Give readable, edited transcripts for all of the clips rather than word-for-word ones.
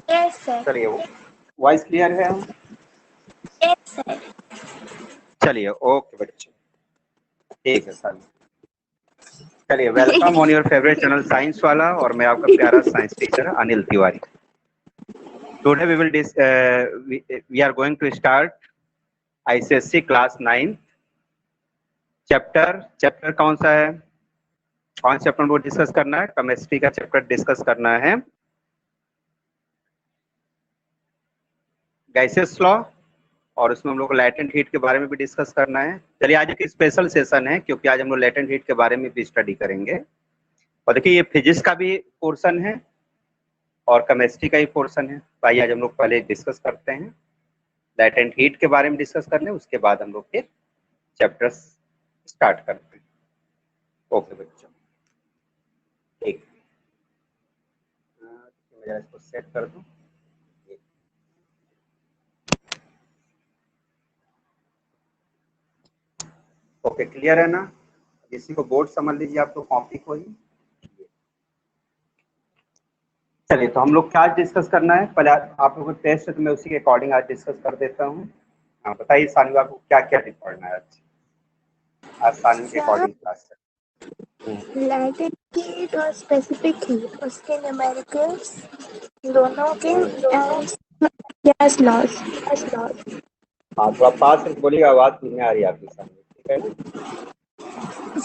Yes sir. चलिए, voice clear है? Yes sir. चलिए, ओके बच्चों, ठीक है सर। चलिए, welcome on your favourite channel science Wala, और मैं आपका प्यारा science teacher Anil Tiwari. Today we will we are going to start ICSC class 9 chapter कौन सा है? कौन चैप्टर को डिस्कस करना है? केमिस्ट्री का चैप्टर डिस्कस करना है, गैसेस लॉ, और उसमें हम लोग को लैटेंट हीट के बारे में भी डिस्कस करना है। चलिए, आज एक स्पेशल सेशन है क्योंकि आज हम लोग लैटेंट हीट के बारे में भी स्टडी करेंगे। और देखिए, ये फिजिक्स का भी पोर्शन है और केमिस्ट्री का ही पोर्शन है। तो आइए आज हम लोग पहले डिस्कस करते हैं, लैटेंट हीट के बारे में डिस्कस कर लें, उसके बाद हम लोग फिर चैप्टर्स स्टार्ट करते हैं। ओके बच्चों, ठीक, मैं इसको सेट कर दूं। ओके, क्लियर है ना? किसी को बोर्ड समझ लीजिए, आप तो कॉपी को ही। चलिए, तो हम लोग क्या डिस्कस करना है? पहले आप लोगों को टेस्ट है तो मैं उसी के अकॉर्डिंग आज डिस्कस कर देता हूँ। हाँ, बताइए सानवी, आपको क्या क्या पढ़ना है आज सानवी के अकॉर्डिंग क्लास है। लैटेंट हीट और स्पेसिफिक हीट, उसके न्यूमेरिकल्स दोनों के, गैस लॉज। हाँ, थोड़ा पास से बोलिएगा, आवाज नहीं आ रही है आपकी सामने, ठीक है ना?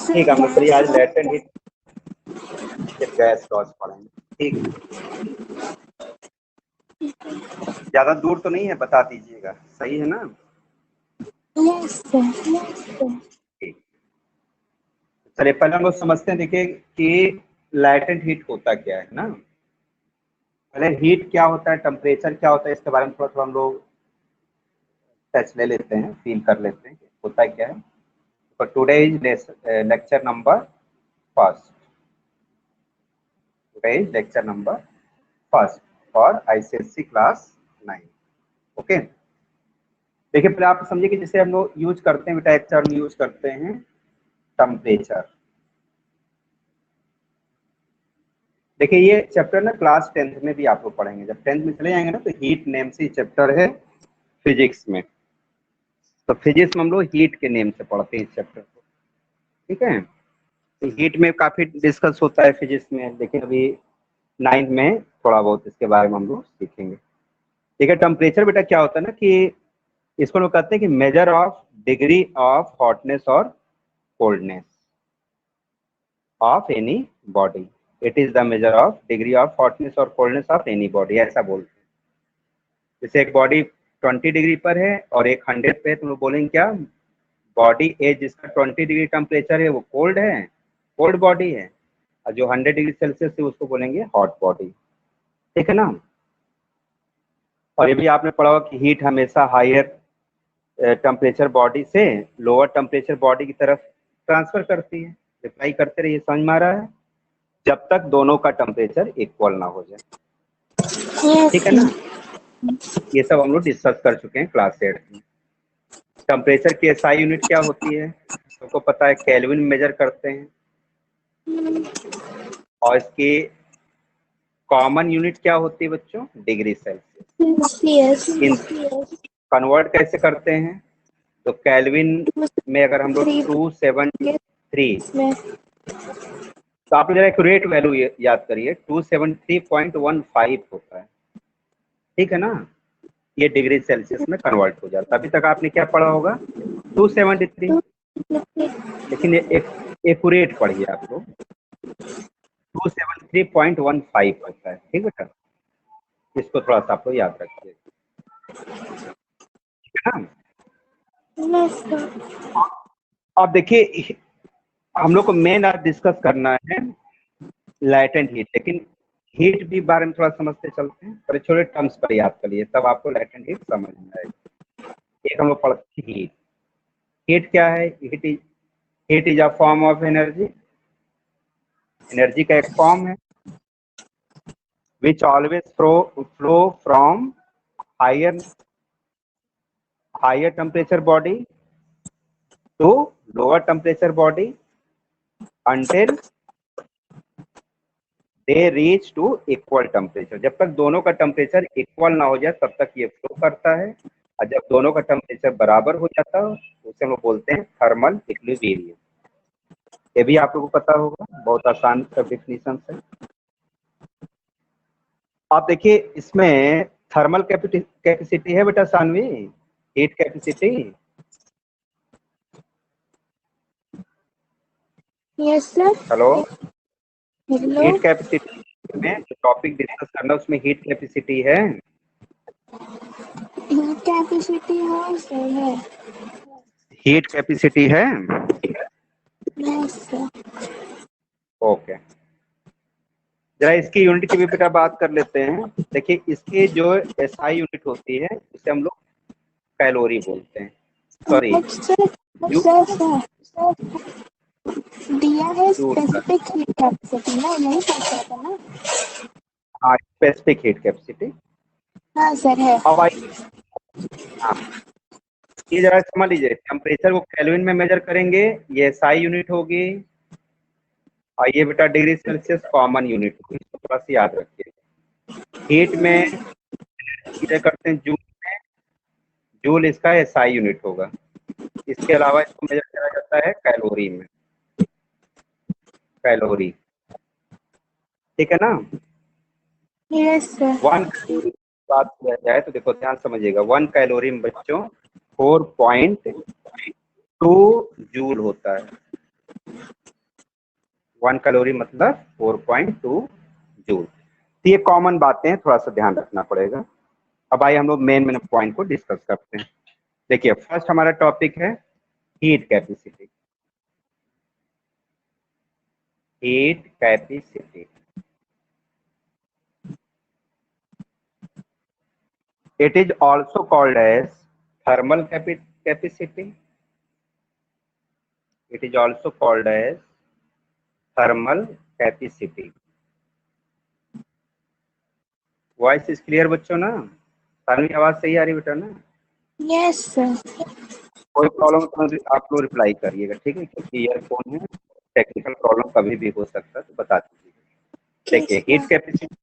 ठीक है, हम लोग चलिए आज लैटेंट हीट फिर गैस लॉज पढ़ेंगे, ठीक है? ज्यादा दूर तो नहीं है, बता दीजिएगा, सही है ना? Yes sir. ठीक, चलिए पहले हम लोग समझते हैं, देखिए कि लैटेंट हीट होता क्या है ना। पहले हीट क्या होता है, टेम्परेचर क्या होता है, इसके बारे में थोड़ा थोड़ा हम लोग टच ले लेते हैं, फील कर लेते हैं कि होता क्या है। तो today is lecture number first, today is lecture number first for ICSC class 9। Okay, देखिए पहले आप समझिए कि जैसे हम लोग यूज करते हैं, बेटा एक टर्म यूज करते हैं, टेम्परेचर। देखिए ये चैप्टर ना क्लास 10th में भी आप लोग पढ़ेंगे, जब 10th में चले जाएंगे ना तो हीट नेम से चैप्टर है फिजिक्स में। तो फिजिक्स में हम लोग हीट के नेम से पढ़ते हैं इस चैप्टर को, ठीक है? तो हीट में काफी डिस्कस होता है फिजिक्स में, लेकिन अभी 9th में थोड़ा बहुत इसके बारे में हम लोग सीखेंगे। ठीक है, टेम्परेचर बेटा क्या होता है ना कि इसको लोग कहते हैं कि measure of degree of hotness और coldness of any body. It is the measure of degree of hotness और कोल्डनेस ऑफ एनी बॉडी, ऐसा बोलते हैं। जैसे एक बॉडी 20 डिग्री पर है और एक 100 पे है, तो लोग बोलेंगे क्या, बॉडी ए जिसका 20 डिग्री टेम्परेचर है वो कोल्ड है, कोल्ड बॉडी है, और जो 100 डिग्री सेल्सियस है उसको बोलेंगे हॉट बॉडी, ठीक है ना? और ये भी आपने पढ़ा होगा कि हीट हमेशा हायर टेम्परेचर बॉडी से लोअर टेम्परेचर बॉडी की तरफ ट्रांसफर करती है। रिप्लाई करते रहिए, समझ में आ रहा है? जब तक दोनों का टेम्परेचर इक्वल ना हो जाए, ठीक है ना? ये सब हम लोग डिस्कस कर चुके हैं क्लास 8 में। टेम्परेचर की एसआई यूनिट क्या होती है, सबको पता है, केल्विन मेजर करते हैं। और इसकी कॉमन यूनिट क्या होती है बच्चों? Degree Celsius. इन कन्वर्ट कैसे करते हैं? तो केल्विन में अगर हम लोग 273, तो आप लोग जरा एक्यूरेट वैल्यू याद करिए, 273.15 होता है, ठीक है ना? ये डिग्री सेल्सियस में कन्वर्ट हो जाता है। अभी तक आपने क्या पढ़ा होगा? 273, लेकिन एक्यूरेट पढ़िए आप लोग, 273.15 होता है, ठीक है बेटा? इसको थोड़ा सा आप लोग याद रखिए, ठीक है ना? अब देखिए, हम लोग को मेन आज डिस्कस करना है लैटेंट हीट, लेकिन हीट भी बारे में थोड़ा समझते चलते हैं, पर छोटे टर्म्स पर याद करिए, तब आपको लैटेंट हीट समझ में आएगी। एक हम लोग पढ़ते हैं हीट। हीट क्या है? Heat is a form of energy, energy का एक फॉर्म है, which always flow from higher temperature body to lower temperature body until they reach to equal temperature. जब तक दोनों का टेम्परेचर इक्वल ना हो जाए तब तक ये फ्लो करता है, और जब दोनों का टेम्परेचर बराबर हो जाता है उसे हम लोग बोलते हैं थर्मल इक्विलिब्रियम। ये भी आप लोगों को पता होगा, बहुत आसान सा डेफिनेशन है। आप देखिए इसमें थर्मल कैपेसिटी है बेटा Sanvi, heat capacity. Yes sir. Hello, hello. Heat capacity में जो टॉपिक डिस्कस करना है उसमें हीट कैपेसिटी है। हीट कैपेसिटी है सर, है। हीट कैपेसिटी है। Yes sir. ओके, जरा इसकी यूनिट की भी बेटा बात कर लेते हैं। देखिए इसकी जो एसआई यूनिट होती है उसे हम लोग कैलोरी बोलते हैं, सॉरी सर सर सर दिया है जूल। स्पेसिफिक हीट कैपेसिटी ना, यही पूछा था ना। हाँ, स्पेसिफिक हीट कैपेसिटी। हाँ सर है। अब आइए, हाँ ये जरा समझ लीजिए, टेम्परेचर को केल्विन में मेजर करेंगे, ये एसआई यूनिट होगी, और ये बेटा डिग्री सेल्सियस कॉमन यूनिट होगी, इसको थोड़ा सा याद रखिए। हीट में मेजर करते हैं जूल में, जूल इसका एसआई यूनिट होगा। इसके अलावा इसको मेजर किया जाता है कैलोरी में, कैलोरी, ठीक है ना। Yes sir. 1 कैलोरी बात किया जाए तो देखो ध्यान समझिएगा, 1 कैलोरी में बच्चों 4.2 जूल होता है। 1 कैलोरी मतलब 4.2 जूल। तो ये कॉमन बातें हैं, थोड़ा सा ध्यान रखना पड़ेगा। अब आइए हम लोग मेन पॉइंट को डिस्कस करते हैं। देखिए फर्स्ट हमारा टॉपिक है heat capacity. Heat capacity, it is also called as thermal capacity. It is also called as thermal capacity. Voice is clear बच्चों ना, सारी आवाज सही आ रही बेटा ना। Yes sir. कोई प्रॉब्लम तो आप लोग रिप्लाई करिएगा, ठीक है, क्योंकि ईयरफोन है, टेक्निकल प्रॉब्लम कभी भी हो सकता है, तो बता दीजिए। देखिए हीट कैपेसिटी,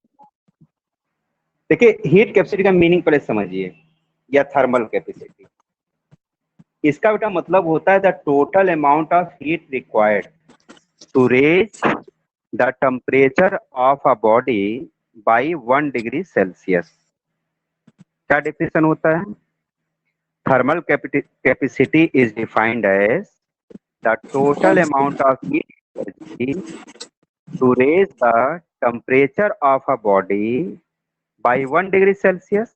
देखिए हीट कैपेसिटी का मीनिंग पहले समझिए, या थर्मल कैपेसिटी। इसका बेटा मतलब होता है the total amount of heat required to raise the temperature of a body by 1 degree Celsius. क्या डेफिनेशन होता है? Thermal capacity is defined as the total amount of heat to raise the temperature of a body by 1 degree Celsius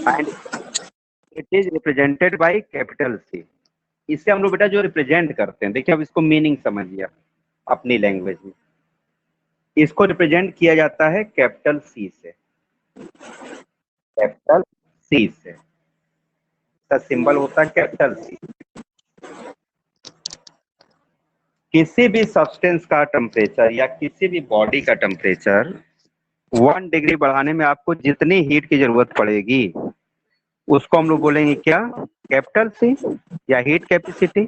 and it is represented by capital C. इससे हम लोग बेटा जो represent करते हैं, देखिए अब इसको मीनिंग समझिए अपनी लैंग्वेज में। इसको रिप्रेजेंट किया जाता है कैपिटल सी से, कैपिटल सी से, इसका सिंबल होता है कैपिटल सी। किसी भी सब्सटेंस का टेम्परेचर या किसी भी बॉडी का टेम्परेचर 1 डिग्री बढ़ाने में आपको जितनी हीट की जरूरत पड़ेगी उसको हम लोग बोलेंगे क्या? कैपिटल सी या हीट कैपेसिटी।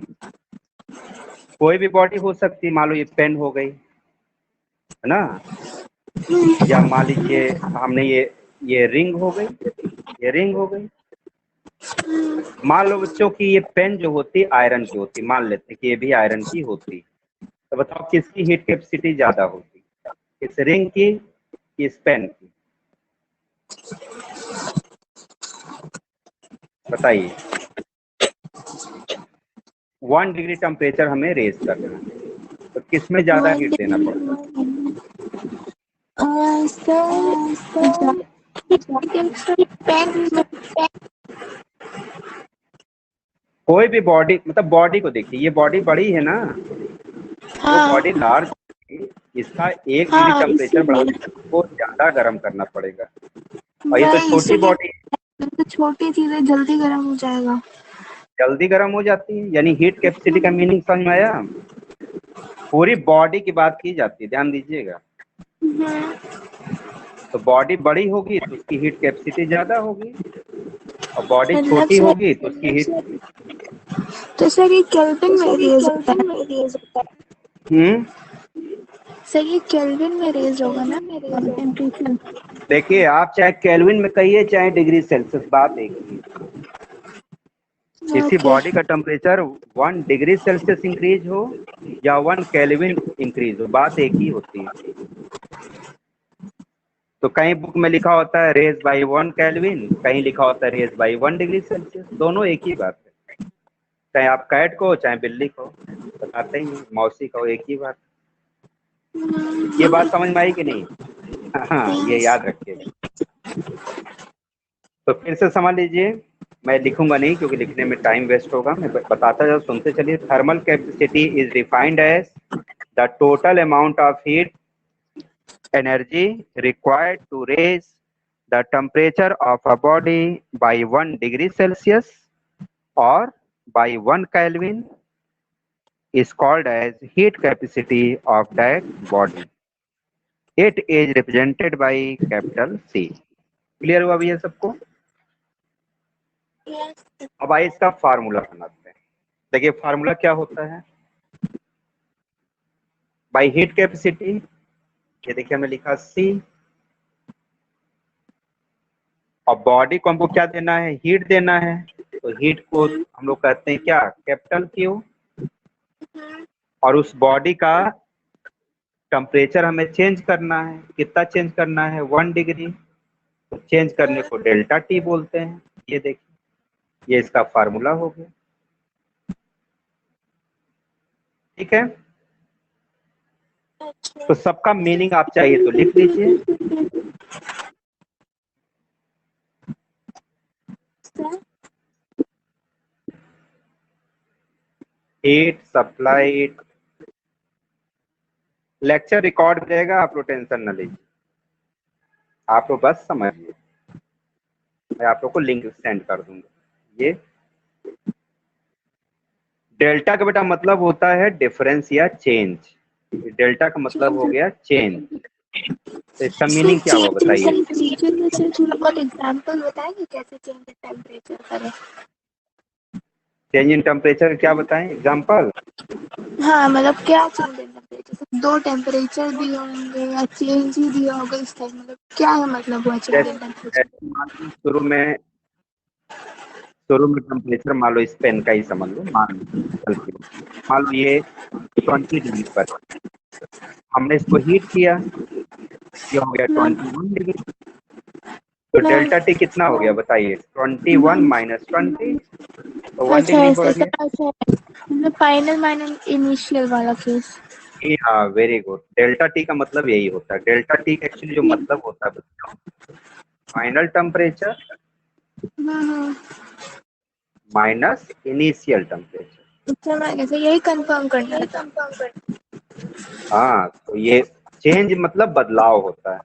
कोई भी बॉडी हो सकती है, मान लो ये पेन हो गई है ना, या मान लीजिए हमने ये रिंग हो गई, ये रिंग हो गई। मान लो बच्चों की ये पेन जो होती आयरन की होती, मान लेते कि ये भी आयरन की होती, तो बताओ किसकी हीट कैपेसिटी ज्यादा होती, इस रिंग की, इस पेन की? बताइए। 1 डिग्री टेम्परेचर हमें रेज करना है, तो किसमें ज्यादा हीट देना पड़ता है? कोई भी बॉडी, मतलब बॉडी को देखिए, ये बॉडी बड़ी है ना, वो बॉडी लार्ज, इसका 1 डिग्री टेम्परेचर बढ़ाने के लिए उसको ज्यादा गर्म करना पड़ेगा, और ये तो छोटी बॉडी है, तो छोटी चीजें जल्दी गर्म हो जाएगा, जल्दी गर्म हो जाती है। यानी हीट कैपेसिटी का मीनिंग समझ में आया? पूरी बॉडी की बात की जाती है, ध्यान दीजिएगा। तो बॉडी बड़ी होगी तो उसकी हीट कैपेसिटी ज्यादा होगी, और बॉडी मतलब छोटी सर, होगी तो उसकी हीट, तो सर ये केल्विन में दिया जाता है। सर ये केल्विन में रेज होगा ना टेम्परेचर? देखिए, आप चाहे केल्विन में कहिए चाहे डिग्री सेल्सियस, बात एक ही है। किसी ओके। बॉडी का टेम्परेचर 1 डिग्री सेल्सियस इंक्रीज हो या 1 केल्विन इंक्रीज हो, बात एक ही होती है। तो कहीं बुक में लिखा होता है रेज बाई 1 केल्विन, कहीं लिखा होता है रेज बाई 1 डिग्री सेल्सियस, दोनों एक ही बात है। चाहे आप कैट को चाहे बिल्ली को बताते ही हैं, मौसी को, एक ही बात। ये बात समझ में आई कि नहीं? हाँ, ये याद रखिएगा। तो फिर से समझ लीजिए, मैं लिखूंगा नहीं क्योंकि लिखने में टाइम वेस्ट होगा, मैं बताता जाऊँ, सुनते चलिए। Thermal capacity is defined as the total amount of heat energy required to raise the temperature of a body by 1 degree Celsius or by 1 Kelvin is called as heat capacity of that body. It is represented by capital C. Clear हुआ भैया सबको? अब आइए इसका formula बनाते हैं। देखिए formula क्या होता है बाय हीट कैपेसिटी। ये देखिए हमने लिखा C, और बॉडी को हमको क्या देना है? हीट देना है। तो हीट को हम लोग कहते हैं क्या? Capital Q। और उस बॉडी का टेम्परेचर हमें चेंज करना है। कितना चेंज करना है? 1 डिग्री। तो चेंज करने को डेल्टा टी बोलते हैं। ये देखिए, ये इसका फार्मूला हो गया। ठीक है, तो सबका मीनिंग आप चाहिए तो लिख लीजिए। हीट सप्लाइड, लेक्चर रिकॉर्ड हो जाएगा, आप लोग टेंशन न लीजिए, आप लोग बस समझिए। मैं आप लोग को लिंक सेंड कर दूंगा। ये डेल्टा का बेटा मतलब होता है डिफरेंस या चेंज। डेल्टा का मतलब हो गया चेंज। तो इसका मीनिंग क्या हुआ बताइए? थोड़ा बहुत एग्जांपल बताएंगे कैसे चेंज इन टेम्परेचर करें? चेंज इन टेम्परेचर क्या बताएं एग्जांपल? हाँ मतलब क्या चेंज इन टेम्परेचर? दो टेम्परेचर दिए होंगे या चेंज ही दिया होगा इस टाइम, मतलब क्या है मतलब हुआ चेंज इन टेम्परेचर? शुरू में टेम्परेचर मान लो, इस पेन का ही समझ लो, मान लो ये 20 डिग्री पर, हमने इसको हीट किया, ये हो गया 21 डिग्री। तो डेल्टा टी कितना हो गया बताइए? 21 माइनस 20, तो 1 अच्छा डिग्री ऐसे बढ़ गया। मतलब फाइनल माइनल इनिशियल वाला केस। हाँ, वेरी गुड। डेल्टा टी का मतलब यही होता है। डेल्टा टी का एक्चुअली जो मतलब होता है बच्चों, final temperature minus initial temperature. अच्छा मैं कैसे यही कंफर्म करना था। हाँ, तो ये चेंज मतलब बदलाव होता है।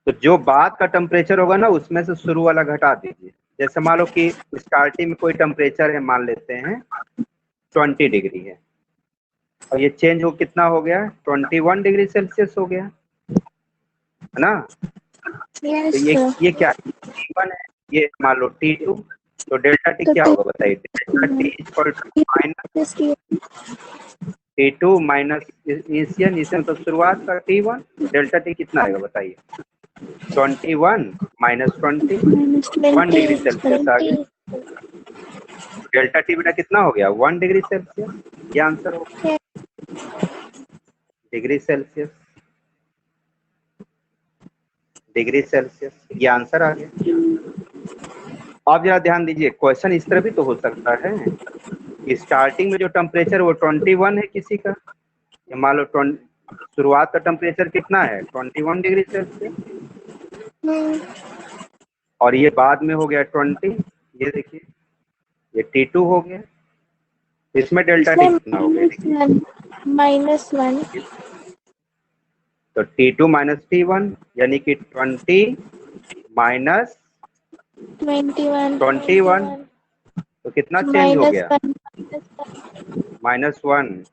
तो जो बाद का टेम्परेचर होगा ना, उसमें से शुरू वाला घटा दीजिए। जैसे मान लो कि स्टार्टिंग में कोई टेम्परेचर है, मान लेते हैं 20 डिग्री है, और ये चेंज हो कितना हो गया? 21 डिग्री सेल्सियस हो गया, है ना? तो ये क्या है? T1 है, ये मान लो T2। तो डेल्टा टी क्या होगा बताइए? Delta T equal to minus T2 minus initial, इसे मतलब शुरुआत का T1। तो डेल्टा टी कितना आएगा बताइए? 21 माइनस 20, 1 डिग्री सेल्सियस आ गया। डेल्टा टी बेटा कितना हो गया? 1 डिग्री सेल्सियस। ये आंसर हो गया, डिग्री सेल्सियस, डिग्री सेल्सियस, ये आंसर आ गया। आप जरा ध्यान दीजिए, क्वेश्चन इस तरह भी तो हो सकता है, स्टार्टिंग में जो टेम्परेचर वो 21 है किसी का, या मान लो शुरुआत का टेम्परेचर कितना है? 21 डिग्री सेल्सियस, और ये बाद में हो गया 20। ये देखिए, ये T2 हो गया। इसमें डेल्टा टी कितना हो गया? -1। तो T2 माइनस T1 यानी कि 20 माइनस 21, तो कितना चेंज हो गया? -1।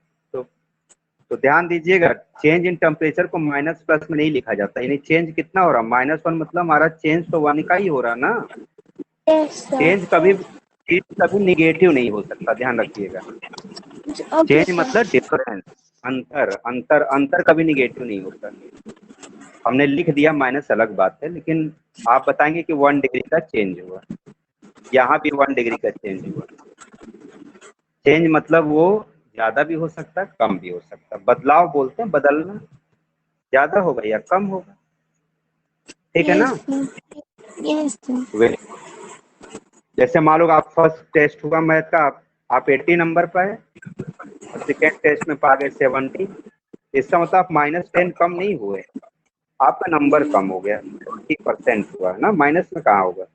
तो ध्यान दीजिएगा, चेंज इन टेम्परेचर को माइनस प्लस में नहीं लिखा जाता, यानी चेंज कितना हो रहा? -1, मतलब हमारा चेंज तो 1 का ही हो रहा ना। चेंज कभी निगेटिव नहीं हो सकता, ध्यान रखिएगा। ओके चेंज मतलब डिफरेंस, अंतर, अंतर अंतर कभी निगेटिव नहीं होता। हमने लिख दिया माइनस अलग बात है, लेकिन आप बताएंगे कि 1 डिग्री का चेंज हुआ, यहाँ भी 1 डिग्री का चेंज हुआ। चेंज मतलब वो ज्यादा भी हो सकता है, कम भी हो सकता है। बदलाव बोलते हैं, बदलना, ज्यादा होगा या कम होगा, ठीक है ना। यस वेरी, जैसे मान लो आप फर्स्ट टेस्ट हुआ मैथ का, आप 80 नंबर पर है और सेकेंड टेस्ट में पा गए 70, इसका मतलब आप -10 कम नहीं हुए, आपका नंबर कम हो गया, 70% हुआ ना, माइनस में कहाँ होगा।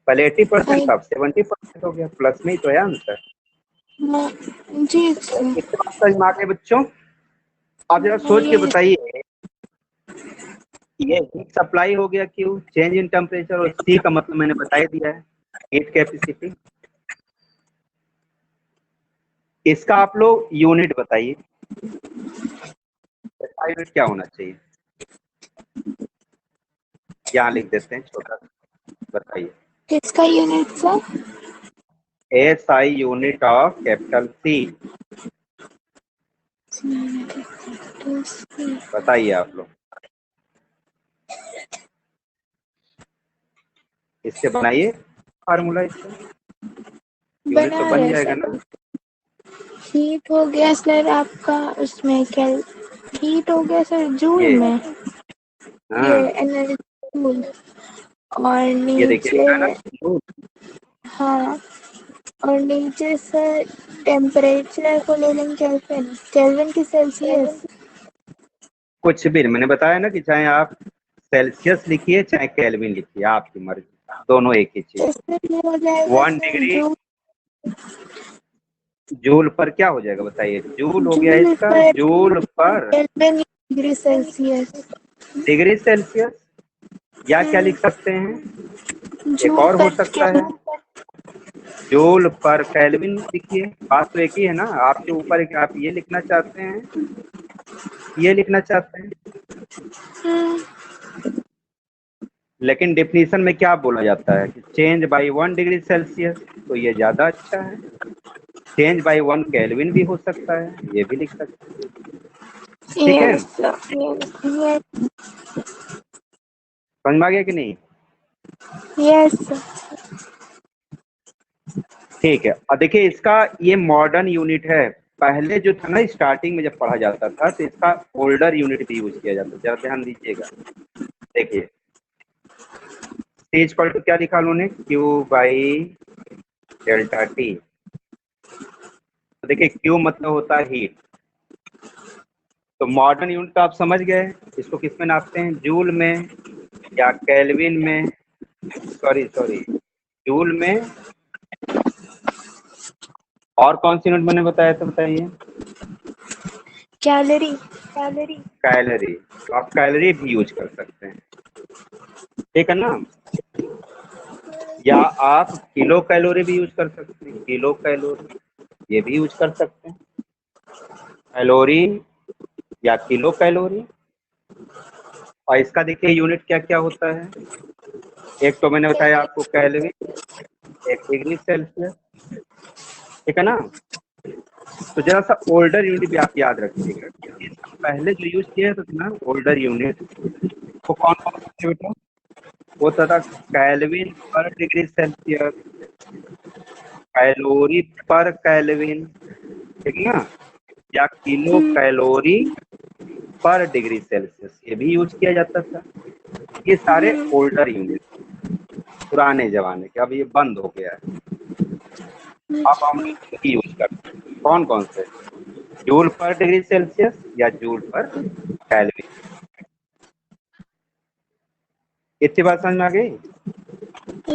पहले 80% था, अब 70% हो गया, प्लस में ही तो है आंसर। जी इसके बाद समझ में आ गए बच्चों। आप जरा सोच के बताइए, ये हीट सप्लाई हो गया क्यों, चेंज इन टेम्परेचर, और सी का मतलब मैंने बता ही दिया है, हीट कैपेसिटी। इसका आप लोग यूनिट बताइए, इसका यूनिट क्या होना चाहिए, यहाँ लिख देते हैं छोटा सा, बताइए। किसका unit sir? SI unit of capital C, बताइए आप लोग, इससे बनाइए फार्मूला, इससे यूनिट तो बना बन रहे जाएगा सर। ना। हीट हो गया सर आपका, उसमें क्या हीट हो गया सर जूल ये में, ये हाँ, एनर्जी जूल, और ये देखिए नीचे, लिखा है ना, हाँ, और नीचे सर टेम्परेचर को ले लेंगे केल्विन, केल्विन की सेल्सियस। कुछ भी मैंने बताया ना कि चाहे आप सेल्सियस लिखिए चाहे केल्विन लिखिए, आपकी मर्जी, दोनों एक ही चीज। इसमें ये हो जाएगा 1 सर डिग्री जूल, जूल पर क्या हो जाएगा बताइए, जूल हो गया जूल इसका, पर जूल पर kelvin degree Celsius, degree Celsius, या क्या लिख सकते हैं, एक जूल और हो पर सकता है, जूल पर केल्विन लिखिए, बात तो एक ही है ना। आपके ऊपर आप ये लिखना चाहते हैं, ये लिखना चाहते हैं, लेकिन डेफिनेशन में क्या बोला जाता है कि चेंज बाय 1 डिग्री सेल्सियस, तो ये ज्यादा अच्छा है। चेंज बाय 1 केल्विन भी हो सकता है, ये भी लिख सकते हैं, ठीक है, यस यस समझ में आ गया कि नहीं। यस। ठीक है, और देखिए इसका ये मॉडर्न यूनिट है, पहले जो था ना स्टार्टिंग में जब पढ़ा जाता था तो इसका ओल्डर यूनिट भी यूज किया जाता था, जरा ध्यान दीजिएगा। देखिए T इक्वल टू क्या लिखा उन्होंने, Q बाई डेल्टा टी। तो देखिए Q मतलब होता है हीट, तो मॉडर्न यूनिट तो आप समझ गए, इसको किस में नापते हैं, जूल में या केल्विन में, सॉरी सॉरी जूल में, और कौन सी यूनिट मैंने बताया था बताइए, कैलोरी। कैलोरी, तो आप कैलोरी भी यूज कर सकते हैं, ठीक है ना, या आप किलो कैलोरी भी यूज कर सकते हैं, किलो कैलोरी ये भी यूज कर सकते हैं, कैलोरी या किलो कैलोरी। और इसका देखिए यूनिट क्या क्या होता है, एक तो मैंने बताया आपको कैलोरी, एक डिग्री सेल्सियस, ठीक है ना। तो जरा सा ओल्डर यूनिट भी आप याद रखिएगा, इसका पहले जो यूज किया था ना ओल्डर यूनिट, वो कौन कौन सा था बेटा, वो था कैल्विन पर डिग्री सेल्सियस, कैलोरी पर कैल्विन, ठीक है ना, या किलो कैलोरी पर डिग्री सेल्सियस, ये भी यूज किया जाता था। ये सारे ओल्डर यूनिट, पुराने जमाने के, अब ये बंद हो गया है, अब हम यूज करते हैं कौन कौन से, जूल पर डिग्री सेल्सियस या जूल पर केल्विन। इतनी बात समझ में आ गई,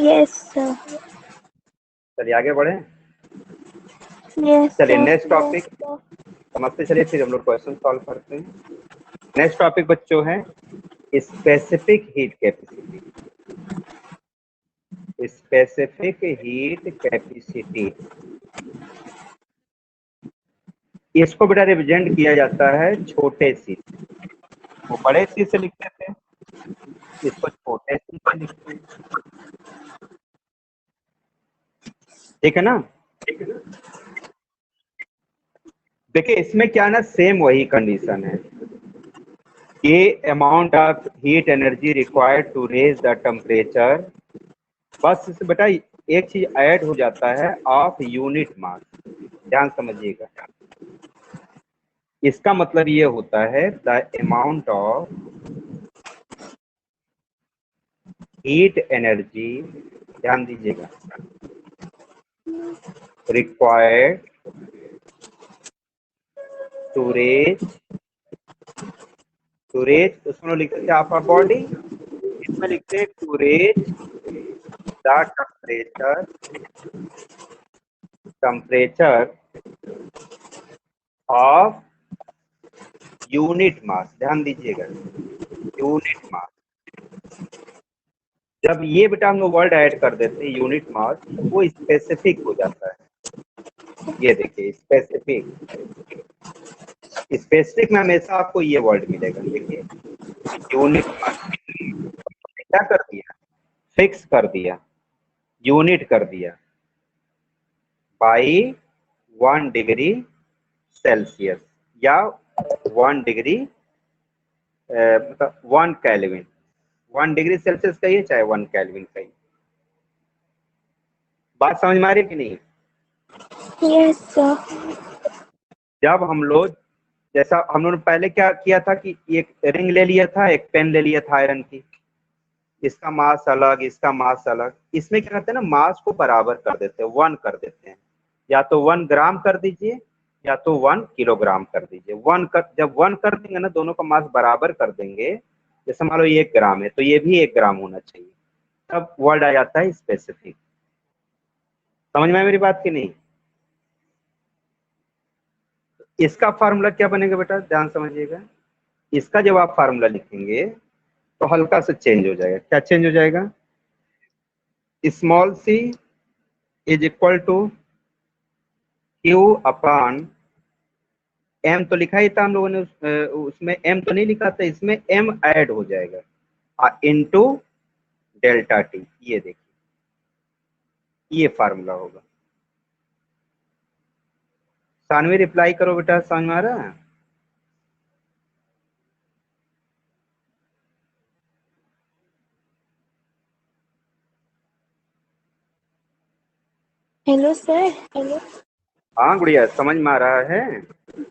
यस सर। चलिए आगे बढ़े। यस चलिए सर। नेक्स्ट टॉपिक समझते चलिए, फिर हम लोग क्वेश्चन सॉल्व करते हैं। नेक्स्ट टॉपिक बच्चों है specific heat capacity, specific heat capacity. इसको बेटा रिप्रेजेंट किया जाता है छोटे सी, वो बड़े सी से लिखते थे, इसको छोटे सी से लिखते हैं, ठीक है ना। देखिए इसमें क्या ना, सेम वही कंडीशन है, ये amount of heat energy required to raise the temperature, बस इससे बेटा एक चीज ऐड हो जाता है, ऑफ यूनिट मास। ध्यान समझिएगा, इसका मतलब ये होता है the amount of heat energy, ध्यान दीजिएगा, रिक्वायर्ड टू रेज उसमें लिखते थे आप बॉडी, इसमें लिखते हैं to raise the temperature of unit mass. ध्यान दीजिएगा, यूनिट मास। जब ये बेटा हम लोग वर्ड ऐड कर देते हैं यूनिट मास, वो स्पेसिफिक हो जाता है। ये देखिए स्पेसिफिक, स्पेसिफिक में हमेशा आपको ये वर्ड मिलेगा। देखिए यूनिट मास क्या कर दिया, फिक्स कर दिया, यूनिट कर दिया बाई 1 डिग्री सेल्सियस या 1 डिग्री मतलब 1 केल्विन, 1 डिग्री सेल्सियस कहिए चाहे 1 केल्विन कहिए। बात समझ में आ रही है कि नहीं? Yes sir. जब हम लोग, जैसा हम लोगों ने पहले क्या किया था कि एक रिंग ले लिया था, एक पेन ले लिया था आयरन की, इसका मास अलग, इसका मास अलग। इसमें क्या करते हैं ना, मास को बराबर कर देते हैं, 1 कर देते हैं। या तो 1 ग्राम कर दीजिए या तो 1 किलोग्राम कर दीजिए। जब 1 कर देंगे ना, दोनों का मास बराबर कर देंगे, जैसे मान लो ये 1 ग्राम है तो ये भी 1 ग्राम होना चाहिए, तब वर्ड आ जाता है स्पेसिफिक। समझ में आया मेरी बात की नहीं? इसका फार्मूला क्या बनेगा बेटा, ध्यान समझिएगा। इसका जब आप फार्मूला लिखेंगे तो हल्का सा चेंज हो जाएगा। क्या चेंज हो जाएगा? Small c is equal to Q upon m, तो लिखा ही था हम लोगों ने उसमें एम तो नहीं लिखा था, इसमें एम ऐड हो जाएगा इनटू डेल्टा टी। ये देखिए ये फार्मूला होगा। सानवी रिप्लाई करो बेटा, समझ में आ रहा है? Hello sir. हेलो। हाँ गुड़िया, समझ में आ रहा है?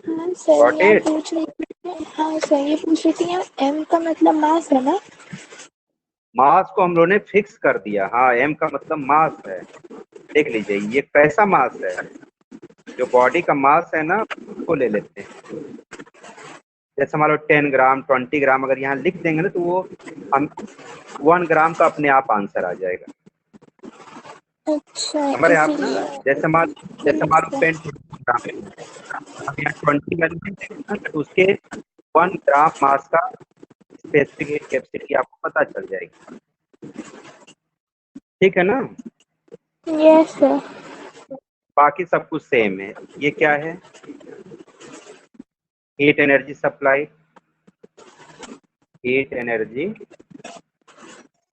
हाँ सर, गॉट ये इट? पूछ रही थी। हाँ सर, ये पूछ रही थी, एम का मतलब मास है ना? मास को हम लोगों ने फिक्स कर दिया। हाँ, एम का मतलब मास है। देख लीजिए ये कैसा मास है, जो बॉडी का मास है ना उसको ले लेते हैं। जैसे मान लो 10 ग्राम 20 ग्राम अगर यहाँ लिख देंगे ना तो वो हम 1 ग्राम का अपने आप आंसर आ जाएगा। अच्छा, नंबर है आप ना, इसीलिए। जैसे मान लो पेन 20 ग्राम है, अब यहाँ 20 वैल्यू देंगे ना तो उसके 1 ग्राम मास का स्पेसिफिक कैपेसिटी आपको पता चल जाएगी। ठीक है ना? Yes sir. बाकी सब कुछ सेम है। ये क्या है? Heat energy supply, heat energy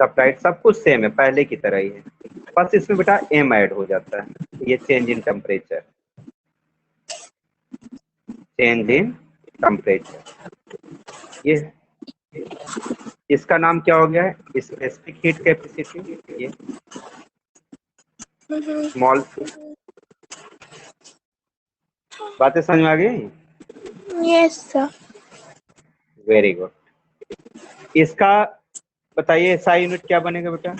supplied, सब कुछ सेम है, पहले की तरह ही है। बस इसमें बेटा एम ऐड हो जाता है। ये change in temperature, change in temperature, ये इसका नाम क्या हो गया है? Specific heat capacity. ये स्मॉल सी, बातें समझ में आ गई? Yes sir. Very good. इसका बताइए ऐसा यूनिट क्या बनेगा बेटा?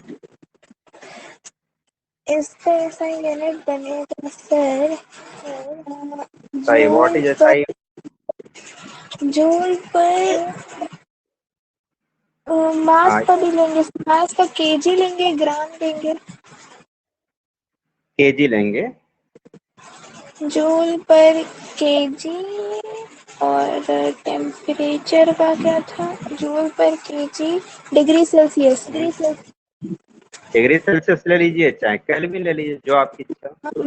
इसका ऐसा यूनिट बनेगा सर, सही, व्हाट जूल इज ऐसा? पर, जूल पर मास हाँ, का भी लेंगे, मास का केजी लेंगे, ग्राम लेंगे? केजी लेंगे। जूल पर केजी। और टेम्परेचर का क्या था? जूल पर KG, degree Celsius. Degree Celsius ले लीजिए चाहे केल्विन ले लीजिए, जो आपकी इच्छा। तो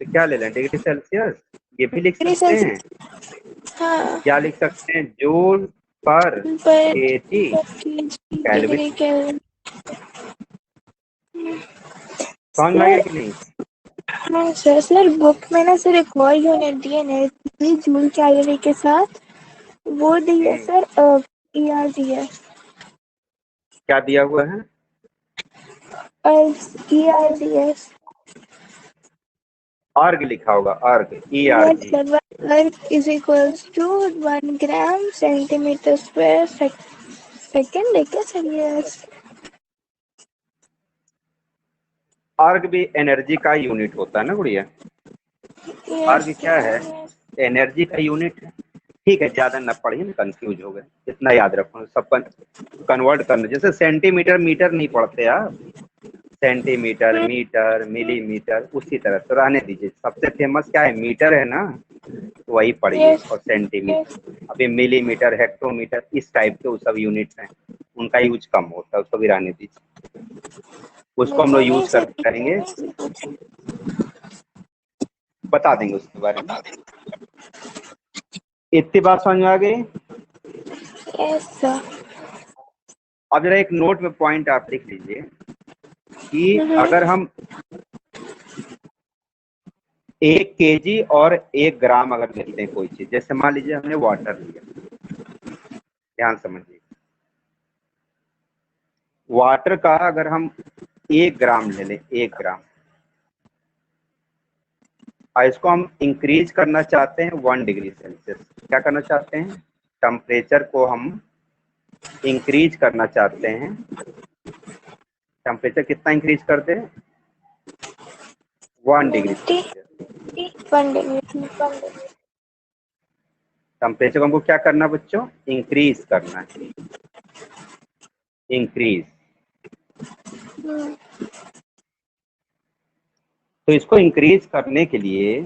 क्या ले लें, डिग्री सेल्सियस? ये भी लिख डिग्री सकते हैं। सेल्सियस। हाँ। क्या लिख सकते हैं? जूल पर पर KG KG kelvin. Degree kelvin. समझ में आ गया कि नहीं? हाँ सर, सर बुक में ना सर एक और यूनिट दी है एनर्जी जूल कैलोरी के साथ, वो दी है सर ER दी है। क्या दिया हुआ है? ER दी है। आर्ग लिखा होगा, आर्ग, Yes ERG। sir, work is equals to 1 gram centimeter square second है क्या सर? Yes. आर्ग भी एनर्जी का यूनिट होता है ना गुड़िया? आर्ग Yes क्या है? sir. एनर्जी का यूनिट है। ठीक है, ज्यादा न पढ़िए ना, कंफ्यूज हो गए, इतना याद रखो, सब कन्वर्ट करना, जैसे सेंटीमीटर मीटर नहीं पढ़ते आप, सेंटीमीटर मीटर मिलीमीटर, उसी तरह से रहने दीजिए। सबसे फेमस क्या है? मीटर है ना, वही पढ़िए, Yes. और सेंटीमीटर। अभी मिलीमीटर, हेक्टोमीटर, इस टाइप के वो सब यूनिट्स हैं, उनका यूज कम होता है, उसको भी रहने दीजिए, उसको हम लोग मुझे नहीं यूज सर करेंगे, बता देंगे उसके बारे में। इतनी बात समझ में आ गई? Yes sir. अब जरा एक नोट में पॉइंट आप लिख लीजिए कि अगर हम 1 kg और 1 ग्राम अगर लेते हैं कोई चीज, जैसे मान लीजिए हमने वाटर लिया, ध्यान समझिए, वाटर का अगर हम 1 ग्राम ले लें, 1 ग्राम, और इसको हम इंक्रीज करना चाहते हैं 1 डिग्री सेल्सियस। क्या करना चाहते हैं? टेम्परेचर को हम इंक्रीज करना चाहते हैं। टेम्परेचर कितना इंक्रीज कर दें? 1 डिग्री सेल्सियस। 1 degree. टेम्परेचर को हमको क्या करना बच्चों? इंक्रीज करना है, इंक्रीज। तो इसको इंक्रीज करने के लिए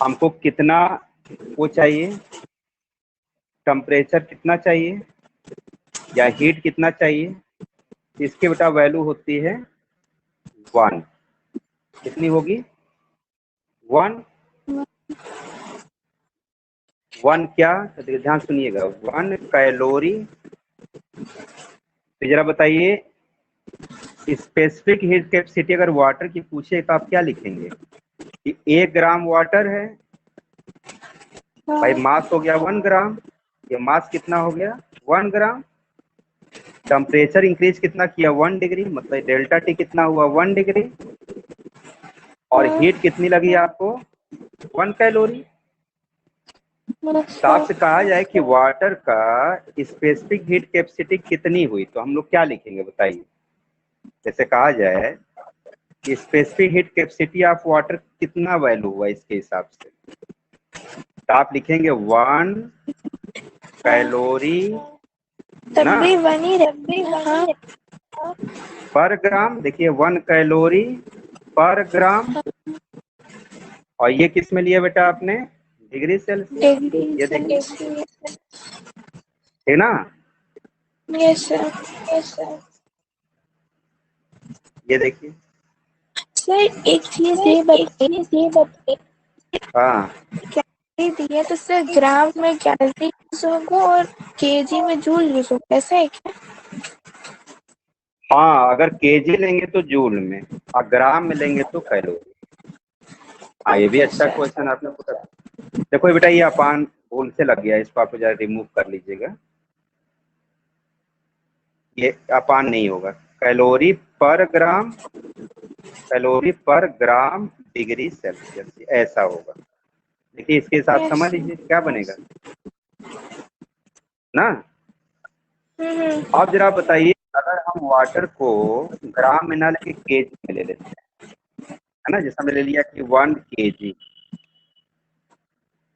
हमको कितना वो चाहिए, टेम्परेचर कितना चाहिए या हीट कितना चाहिए? इसकी बेटा वैल्यू होती है 1। कितनी होगी? 1। 1 क्या? तो ध्यान सुनिएगा, 1 कैलोरी। तो जरा बताइए, स्पेसिफिक हीट कैपेसिटी अगर वाटर की पूछे तो आप क्या लिखेंगे? कि 1 ग्राम वाटर है, भाई मास हो गया 1 ग्राम, ये मास कितना हो गया? 1 ग्राम। टेम्परेचर इंक्रीज कितना किया? 1 डिग्री, मतलब डेल्टा टी कितना हुआ? 1 डिग्री। और हीट कितनी लगी आपको? 1 कैलोरी। तो आपसे कहा जाए कि वाटर का स्पेसिफिक हीट कैपेसिटी कितनी हुई, तो हम लोग क्या लिखेंगे बताइए? जैसे कहा जाए कि specific heat capacity of water कितना वैल्यू हुआ इसके हिसाब से, तो आप लिखेंगे 1 कैलोरी तब ना भी 1 ही रहती है। हाँ पर ग्राम। देखिए 1 कैलोरी पर ग्राम, और ये किस में लिया बेटा आपने? Degree Celsius. डिग्री ये देखिए, सेल्सियस। है ना? Yes sir. ये देखिए, सर एक चीज ये बताइए, हाँ कैलोरी दी है तो सर ग्राम में कैलोरी यूज होगा और केजी में जूल यूज होगा, ऐसा है क्या? हाँ, अगर केजी लेंगे तो जूल में, और ग्राम में लेंगे तो कैलोरी। हाँ, ये भी ओके अच्छा सर। क्वेश्चन आपने पूछा। देखो बेटा, ये अपान भूल से लग गया, इसको आप जरा रिमूव कर लीजिएगा, ये अपान नहीं होगा। कैलोरी पर ग्राम, कैलोरी पर ग्राम डिग्री सेल्सियस, ऐसा होगा। देखिए इसके साथ यस समझ लीजिए क्या बनेगा ना। अब जरा बताइए, अगर हम वाटर को ग्राम में ना लेके केजी में ले लेते हैं, है ना, जैसा मैंने ले लिया कि 1 kg,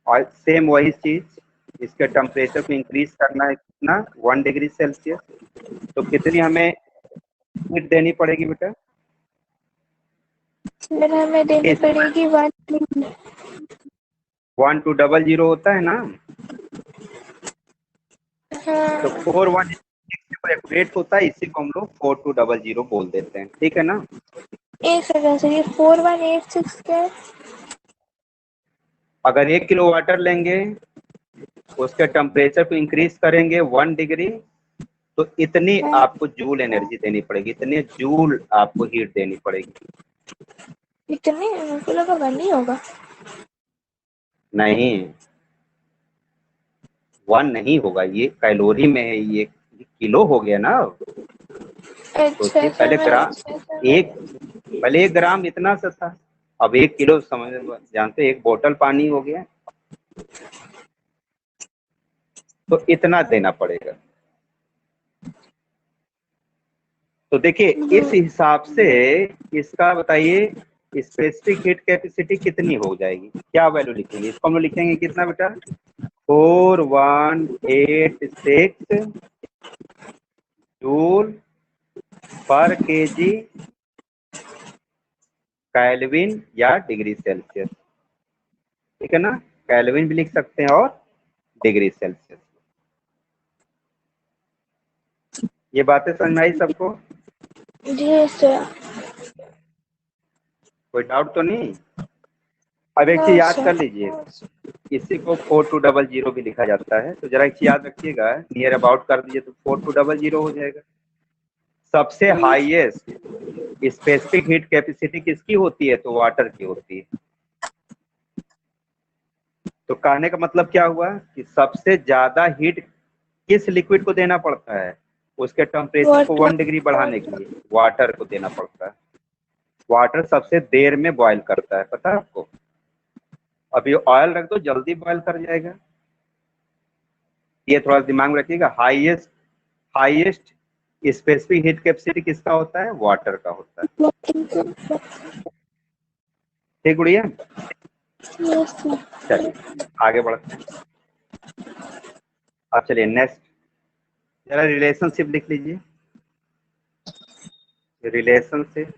और सेम वही चीज, इसके टेम्परेचर को इंक्रीज करना है कितना? 1 डिग्री सेल्सियस। तो कितनी हमें हीट देनी पड़ेगी बेटा? सर हमें देनी पड़ेगी 1। 1200 होता है ना, हाँ तो 41 एक्यूरेट होता है, इसी को हम लोग 4200 बोल देते हैं, ठीक है ना। एक सेकंड सर, ये 4186 क्या है? अगर 1 किलो वाटर लेंगे, उसके टेम्परेचर को इंक्रीज करेंगे 1 डिग्री, तो इतनी आपको जूल एनर्जी देनी पड़ेगी, इतने जूल आपको हीट देनी पड़ेगी। इतने मुझे लगा 1 ही होगा। नहीं, 1 नहीं होगा, ये कैलोरी में है, ये किलो हो गया ना। अच्छा सोचिए, पहले ग्राम, एक पहले 1 ग्राम इतना सा था, अब 1 किलो, समझ जानते, 1 बोतल पानी हो गया, तो इतना देना पड़ेगा। तो देखिए इस हिसाब से इसका बताइए स्पेसिफिक हीट कैपेसिटी कितनी हो जाएगी, क्या वैल्यू लिखेंगे इसको? हम लोग लिखेंगे कितना बेटा, 4186 जूल पर केजी केल्विन या डिग्री सेल्सियस, ठीक है ना। केल्विन भी लिख सकते हैं और डिग्री सेल्सियस। ये बातें समझ में आई सबको? जी सर। कोई डाउट तो नहीं? अब एक चीज याद कर लीजिए, इसी को 4200 भी लिखा जाता है, तो जरा एक चीज याद रखिएगा, नियर अबाउट कर दीजिए तो 4200 हो जाएगा। सबसे हाईएस्ट स्पेसिफिक हीट कैपेसिटी किसकी होती है? तो वाटर की होती है। तो कहने का मतलब क्या हुआ कि सबसे ज्यादा हीट किस लिक्विड को देना पड़ता है? उसके टेम्परेचर को 1 डिग्री बढ़ाने के लिए वाटर को देना पड़ता है। वाटर सबसे देर में बॉयल करता है, पता है आपको? अभी ऑयल रख दो, जल्दी बॉयल कर जाएगा। ये थोड़ा दिमाग में रखिएगा, हाईएस्ट स्पेसिफिक हीट कैपेसिटी किसका होता है? वाटर का होता है। ठीक गुड़िया, चलिए आगे बढ़ते हैं। अब चलिए नेक्स्ट, जरा रिलेशनशिप लिख लीजिए। Relationship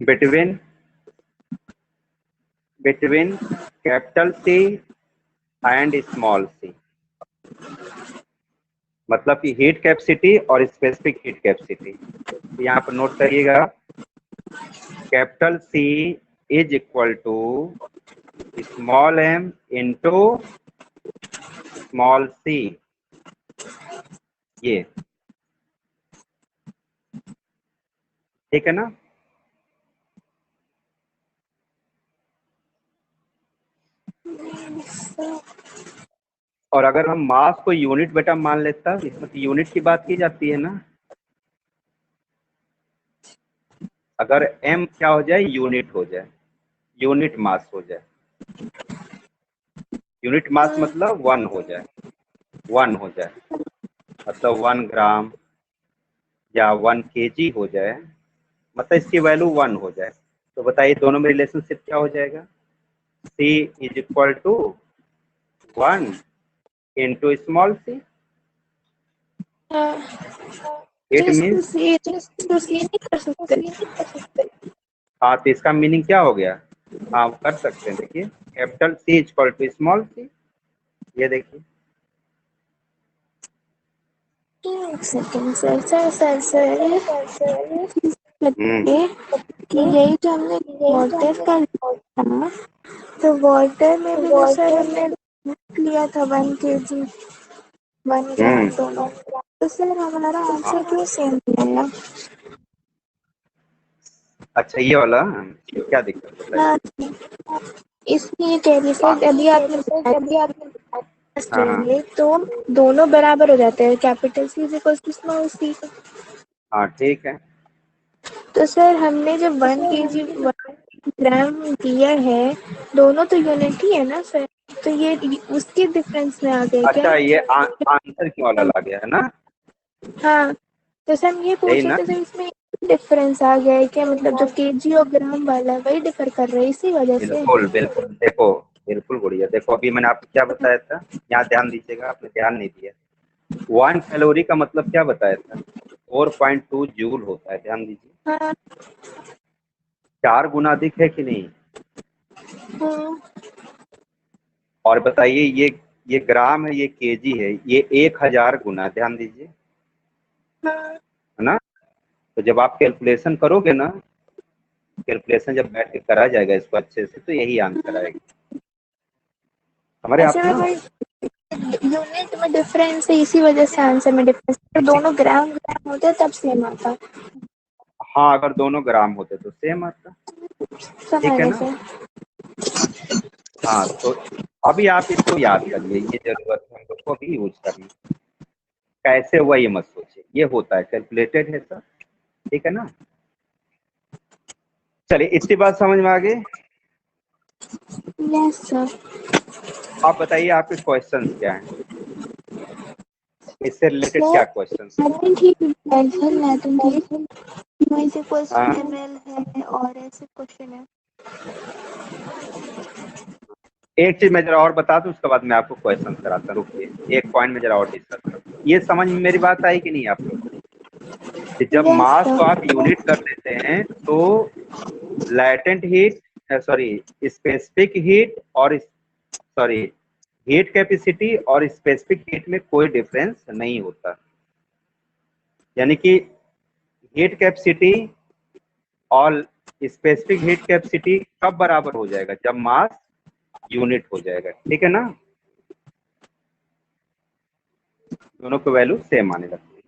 between capital C and small C, मतलब कि हीट कैपेसिटी और स्पेसिफिक हीट कैपेसिटी। यहाँ पर नोट करिएगा, capital C is equal to small M into small C, ये ठीक है ना। और अगर हम मास को यूनिट बेटा मान लेता, इसमें तो यूनिट की बात की जाती है ना। अगर m क्या हो जाए, यूनिट हो जाए, यूनिट मास हो जाए, यूनिट मास मतलब 1 हो जाए, 1 हो जाए, मतलब 1 ग्राम या 1 केजी हो जाए, मतलब इसकी वैल्यू 1 हो जाए, तो बताइए दोनों में रिलेशनशिप क्या हो जाएगा? C is equal to 1 into small c. It means, नहीं कर सकते। हाँ, तो इसका मीनिंग क्या हो गया? हाँ कर सकते हैं, देखिए capital C is equal to small C, ये देखिए। एक सेकंड सर कि यही जो हमने वाटर का लिया था, तो वाटर में भी तो सर हमने लिया था 1 kg 1 ग्राम दोनों, तो सर हमारा आंसर क्यों सेम आया? अच्छा ये वाला, तो क्या दिक्कत बताइए? हाँ, इसलिए कह रही सर, अभी आपने बताया हाँ तो दोनों बराबर हो जाते हैं, capital C is equal to small C. हाँ ठीक है। तो सर हमने जब 1 kg 1 ग्राम दिया है, दोनों तो यूनिट ही है ना सर, तो ये उसके डिफरेंस में आ गए क्या? अच्छा ये आंसर क्यों वाला ला गया है ना, हाँ, तो सर हम ये यही पूछ रहे ना। थे सर, इसमें डिफरेंस आ गया है क्या? मतलब जो केजी और ग्राम वाला है वही डिफर कर रहा है इसी वजह से। बिल्कुल बिल्कुल, देखो बिल्कुल गुड़िया, देखो अभी मैंने आपको क्या बताया था, यहाँ ध्यान दीजिएगा, आपने ध्यान नहीं दिया। 1 कैलोरी का मतलब क्या बताया था? 4.2 जूल होता है, ध्यान दीजिए। हाँ 4 गुना अधिक है कि नहीं? हाँ और बताइए ये ग्राम है, ये केजी है, ये 1000 गुना, ध्यान दीजिए, हाँ। है ना। तो जब आप कैलकुलेशन करोगे ना, कैलकुलेशन जब बैठ के करा जाएगा इसको अच्छे से, तो यही आंसर आएगा। हमारे ऐसे आप में ना, भाई यूनिट में डिफरेंस है, इसी वजह से आंसर में डिफरेंस। तो दोनों ग्राम ग्राम होते तब सेम आता। हाँ, अगर दोनों ग्राम होते तो सेम आता। ठीक है समझ ना? गए। हाँ, तो अभी आप इसको याद करिए, ये जरूरत है हम लोग को भी यूज करनी। कैसे हुआ ये मत सोचिए, ये होता है, कैलकुलेटेड है सर। ठीक है ना? चलिए, इतनी बात समझ में आ गई। Yes sir. आप बताइए आपके क्वेश्चंस क्या हैं, इससे रिलेटेड क्या क्वेश्चंस हैं? मैथन ठीक है सर, मैथन ठीक नॉइज इक्वल्स टू हाँ, एमएल है और ऐसे क्वेश्चन है। एक चीज मैं जरा और बता दूं, उसके बाद मैं आपको क्वेश्चन कराता हूं। रुकिए, एक पॉइंट में जरा और डिस्कस करते हैं। ये समझ में मेरी बात आई कि नहीं आप लोग को, कि जब यस मास को आप सर। यूनिट कर देते हैं तो latent heat, sorry, specific heat और सॉरी हीट कैपेसिटी और स्पेसिफिक हीट में कोई डिफरेंस नहीं होता। यानी कि हीट कैपेसिटी और स्पेसिफिक हीट कैपेसिटी कब बराबर हो जाएगा? जब मास यूनिट हो जाएगा। ठीक है ना? दोनों को वैल्यू सेम आने लगती है।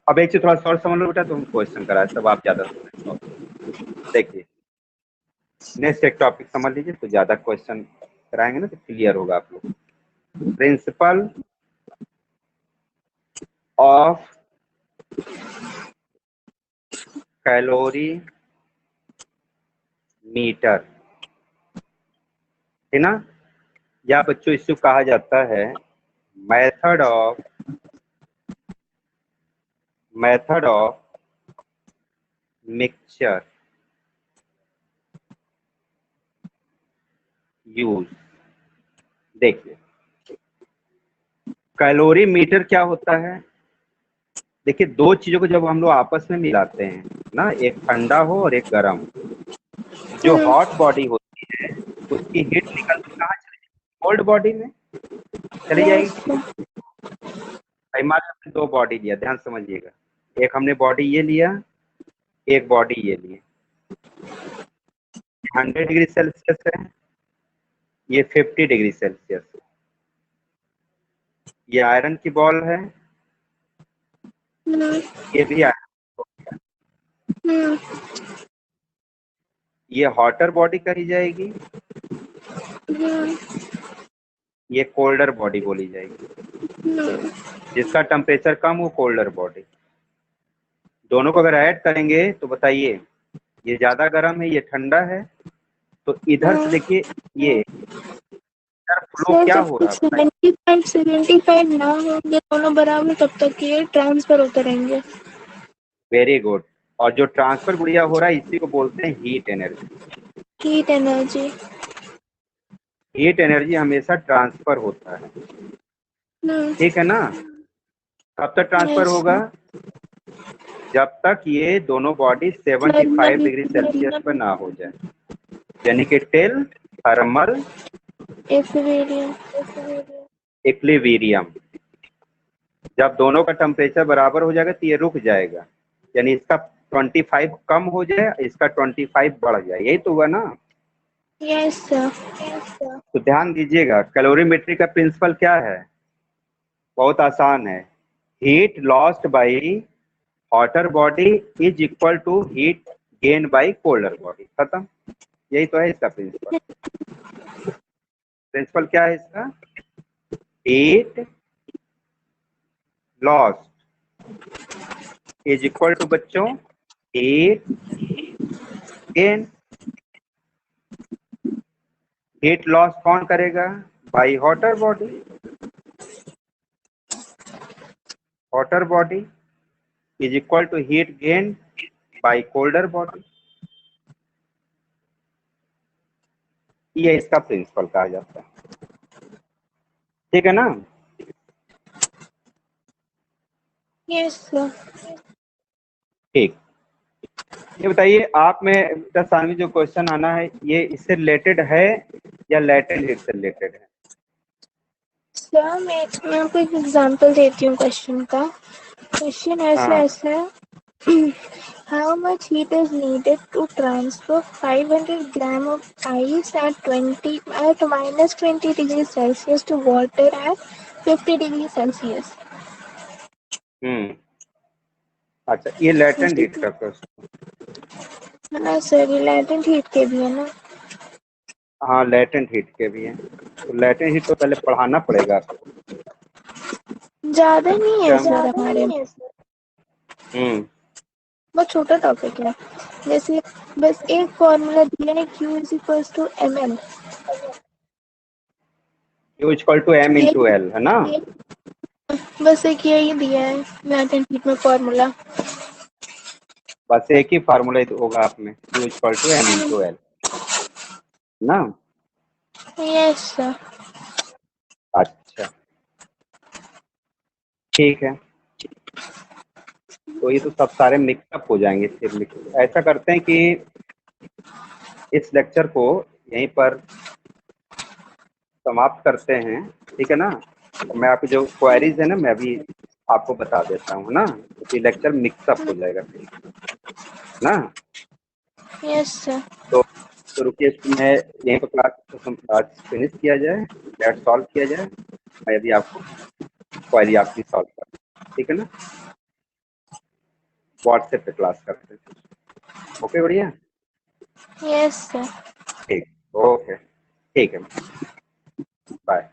अब एक चीज थोड़ा सा और समझ लो बेटा, तुम क्वेश्चन कराए तब आप ज्यादा समझ। देखिए, नेक्स्ट एक टॉपिक समझ लीजिए, तो ज्यादा क्वेश्चन कराएंगे ना तो क्लियर होगा आप लोग। प्रिंसिपल ऑफ कैलोरी मीटर, है ना? या बच्चों इसको कहा जाता है मेथड ऑफ मिक्सचर यूज। देखिए, कैलोरी मीटर क्या होता है? देखिए, दो चीजों को जब हम लोग आपस में मिलाते हैं ना, एक ठंडा हो और एक गर्म, जो हॉट बॉडी होती है उसकी हीट निकल के कहाँ चली जाएगी? कोल्ड बॉडी में चली जाएगी यस कि नहीं? सर। भाई मान लो हमने दो बॉडी लिया, ध्यान समझिएगा। एक हमने बॉडी ये लिया, एक बॉडी ये लिए। 100 डिग्री सेल्सियस है, ये 50 डिग्री सेल्सियस है। ये आयरन की बॉल है, ये भी आयरन। ये हॉटर बॉडी कही जाएगी, ये कोल्डर बॉडी बोली जाएगी। जिसका टेम्परेचर कम हो कोल्डर बॉडी। दोनों को अगर ऐड करेंगे तो बताइए, ये ज्यादा गर्म है, ये ठंडा है, तो इधर से देखिए ये इधर फ्लो सर क्या जब हो तक रहा है बताइए? 75 ना होंगे दोनों बराबर तब तक ये ट्रांसफर होते रहेंगे। Very good. और जो ट्रांसफर गुड़िया हो रहा है इसी को बोलते हैं heat energy. Heat energy. Heat energy हमेशा ट्रांसफर होता है। ठीक है ना? कब तक ट्रांसफर यस होगा? जब तक ये दोनों बॉडी 75 डिग्री सेल्सियस पर ना हो जाए, यानी कि टिल थर्मल एक्वेरियम। इक्विलिब्रियम। जब दोनों का टेम्परेचर बराबर हो जाएगा तो ये रुक जाएगा, यानी इसका 25 कम हो जाए, इसका 25 बढ़ जाए। यही तो हुआ ना? Yes sir. तो ध्यान दीजिएगा, कैलोरीमेट्री का प्रिंसिपल क्या है? बहुत आसान है। Heat lost by hotter body is equal to heat gain by colder body. खत्म। यही तो है इसका प्रिंसिपल। प्रिंसिपल क्या है इसका? Heat lost is equal to बच्चों हीट गेन। हीट लॉस कौन करेगा? By hotter body. Hotter body is equal to heat gain by colder body. ये इसका प्रिंसिपल कहा जाता है। ठीक है ना? Yes sir. ठीक। ये बताइए, आप में 10 जो क्वेश्चन आना है ये इससे रिलेटेड है या लैटेंट हीट से रिलेटेड है? सर मैं आपको एक एग्जांपल देती हूँ क्वेश्चन का। क्वेश्चन हाँ, ऐसा है how much heat is needed to transfer 500 gram of ice at minus 20 degrees Celsius to water at 50 degree Celsius. अच्छा, ये लेटेंट हीट का क्वेश्चन। हाँ सर, ये लैटेंट हीट के भी है ना। हाँ, लेटेंट हीट के भी हैं, तो लेटेंट हीट तो पहले पढ़ाना पड़ेगा आपको। ज्यादा नहीं है अच्छा। सर हमारे, बहुत छोटा टॉपिक है। जैसे बस एक फॉर्मूला दिया है, Q is equals to ml, Q equal to M into L, है ना। बस एक यही दिया है लैटेंट हीट में फॉर्मूला। बस एक ही फार्मूला होगा आप में, Q equal to M into L ना। Yes sir. अच्छा, ठीक है, तो ये तो सब सारे मिक्सअप हो जाएंगे। फिर ऐसा करते हैं कि इस लेक्चर को यहीं पर समाप्त करते हैं, ठीक है ना। मैं आपकी जो क्वेरीज है ना, मैं अभी आपको बता देता हूँ ना, क्योंकि लेक्चर मिक्सअप हो जाएगा फिर ना। Yes sir. तो रुकिए, मैं यहीं पर क्लास आज फिनिश किया जाए, डैट सॉल्व किया जाए, मैं अभी आपको क्वेरी आपकी सॉल्व कर, ठीक है ना। व्हाट्सएप पे क्लास करते हैं, ओके, बढ़िया, यस सर। ठीक, ओके, ठीक है, बाय।